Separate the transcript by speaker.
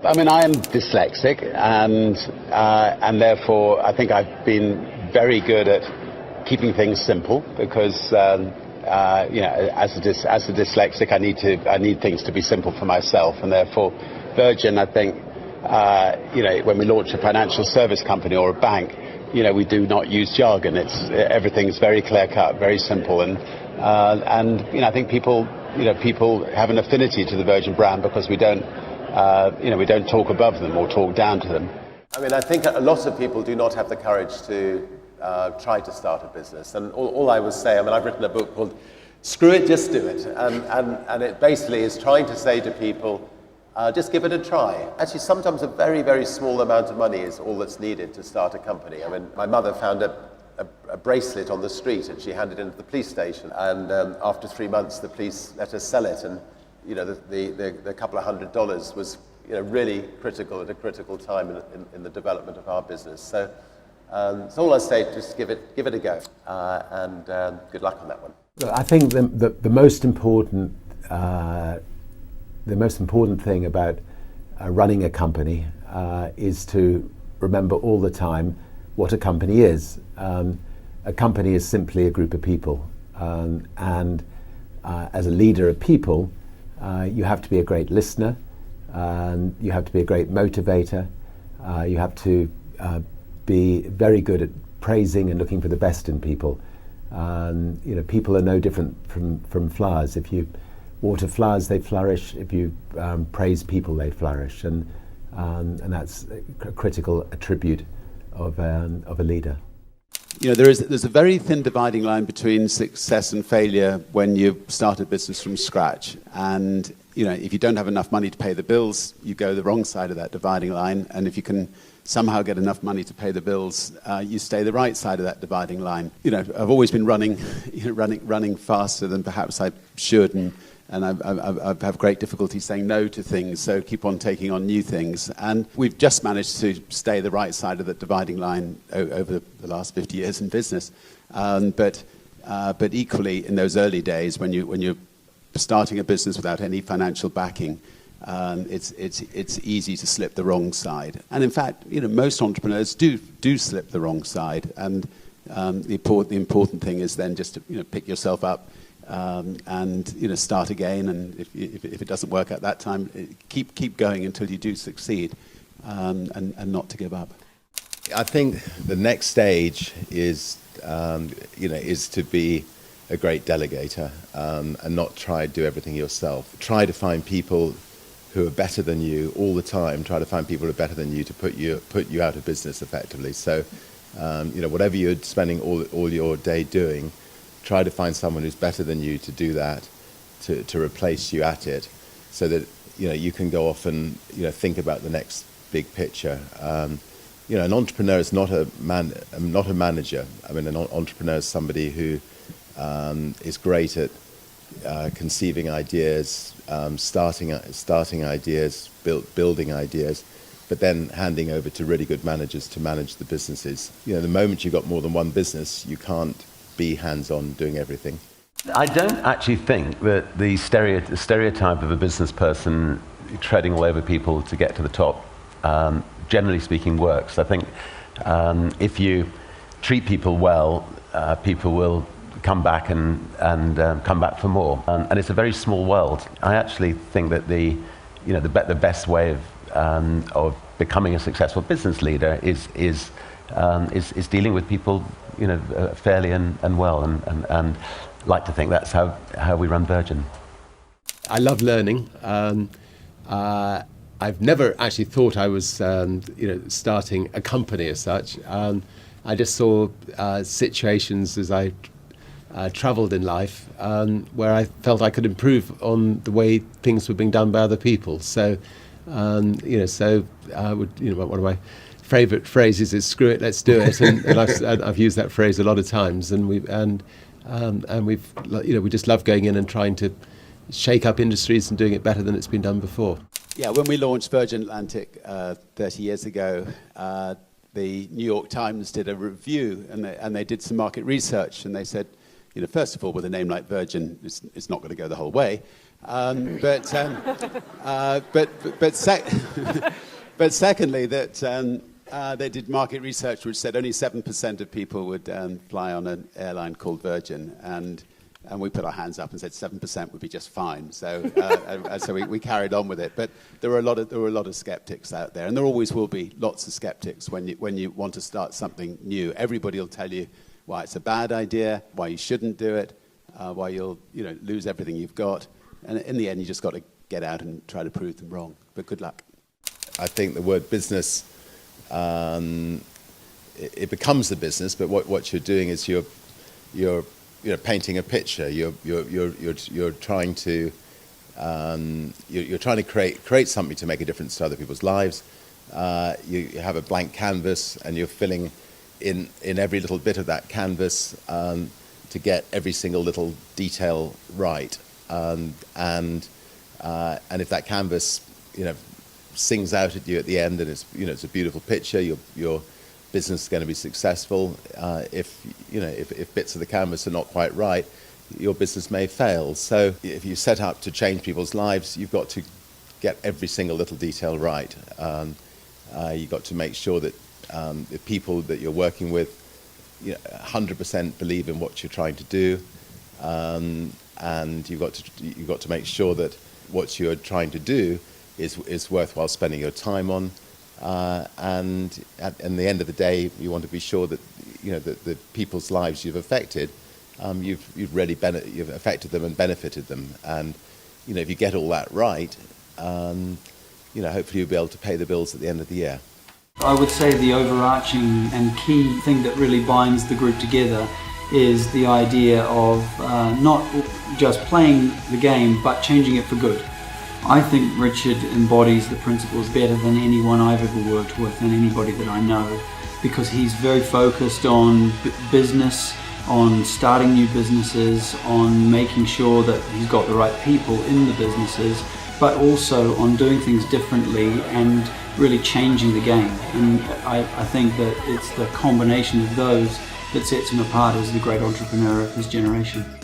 Speaker 1: I mean, I am dyslexic, and therefore I think I've been very good at keeping things simple because as a dyslexic, I need things to be simple for myself, and therefore Virgin, I think, when we launch a financial service company or a bank, we do not use jargon. Everything's very clear cut, very simple, and I think people have an affinity to the Virgin brand because we don't talk above them or talk down to them.
Speaker 2: I mean, I think a lot of people do not have the courage to try to start a business, and all I would say, I mean, I've written a book called "Screw It, Just Do It," and it basically is trying to say to people, just give it a try. Actually, sometimes a very, very small amount of money is all that's needed to start a company. I mean, my mother found a bracelet on the street and she handed it into the police station, and after 3 months the police let us sell it, and the couple of $100 was really critical at a critical time in the development of our business. So all I say, just give it a go, and good luck on that one.
Speaker 3: I think the most important thing about running a company is to remember all the time what a company is. A company is simply a group of people, and as a leader of people, you have to be a great listener, you have to be a great motivator, you have to be very good at praising and looking for the best in people. People are no different from flowers. If you water flowers, they flourish. If you praise people, they flourish, and that's a critical attribute of a leader.
Speaker 1: There's a very thin dividing line between success and failure when you start a business from scratch. And if you don't have enough money to pay the bills, you go the wrong side of that dividing line. And if you can somehow get enough money to pay the bills, you stay the right side of that dividing line. I've always been running faster than perhaps I should, and I have great difficulty saying no to things, so keep on taking on new things. And we've just managed to stay the right side of the dividing line over the last 50 years in business. But equally, in those early days, when you're starting a business without any financial backing, it's easy to slip the wrong side. And in fact, most entrepreneurs do slip the wrong side. And the important thing is then just to pick yourself up. And start again, and if it doesn't work at that time, keep going until you do succeed, and not to give up.
Speaker 4: I think the next stage is to be a great delegator, and not try to do everything yourself. Try to find people who are better than you all the time. Try to find people who are better than you to put you out of business effectively. So whatever you're spending all your day doing, try to find someone who's better than you to do that, to replace you at it, so that you can go off and think about the next big picture. An entrepreneur is not a manager. I mean, an entrepreneur is somebody who is great at conceiving ideas, starting ideas, building ideas, but then handing over to really good managers to manage the businesses. The moment you've got more than one business, you can't be hands-on doing everything.
Speaker 3: I don't actually think that the stereotype of a business person treading all over people to get to the top, generally speaking, works. I think if you treat people well, people will come back and come back for more. And it's a very small world. I actually think that the best way of becoming a successful business leader is dealing with people fairly and well, and like to think that's how we run Virgin.
Speaker 5: I love learning. I've never actually thought I was starting a company as such. I just saw situations as I travelled in life where I felt I could improve on the way things were being done by other people. So one of my favourite phrases is "screw it, let's do it," and I've used that phrase a lot of times. And we just love going in and trying to shake up industries and doing it better than it's been done before.
Speaker 1: Yeah, when we launched Virgin Atlantic 30 years ago, the New York Times did a review, and they did some market research, and they said, first of all, with a name like Virgin, it's not going to go the whole way. But secondly, that they did market research which said only 7% of people would fly on an airline called Virgin, and we put our hands up and said 7% would be just fine. So so we carried on with it. But there were a lot of skeptics out there, and there always will be lots of skeptics when you want to start something new. Everybody will tell you why it's a bad idea, why you shouldn't do it, why you'll lose everything you've got, and in the end you just got to get out and try to prove them wrong. But good luck.
Speaker 4: I think the word business, it becomes the business, but what you're doing is you're painting a picture. You're trying to create something to make a difference to other people's lives. You have a blank canvas, and you're filling in every little bit of that canvas to get every single little detail right. And if that canvas, sings out at you at the end, and it's a beautiful picture, your business is going to be successful. If bits of the canvas are not quite right, your business may fail. So if you set up to change people's lives, you've got to get every single little detail right. You've got to make sure that the people that you're working with 100% believe in what you're trying to do, and you've got to make sure that what you're trying to do is worthwhile spending your time on, and at the end of the day, you want to be sure that the people's lives you've affected, you've really you've affected them and benefited them, and if you get all that right, hopefully you'll be able to pay the bills at the end of the year.
Speaker 6: I would say the overarching and key thing that really binds the group together is the idea of not just playing the game, but changing it for good. I think Richard embodies the principles better than anyone I've ever worked with and anybody that I know, because he's very focused on business, on starting new businesses, on making sure that he's got the right people in the businesses, but also on doing things differently and really changing the game. And I think that it's the combination of those that sets him apart as the great entrepreneur of his generation.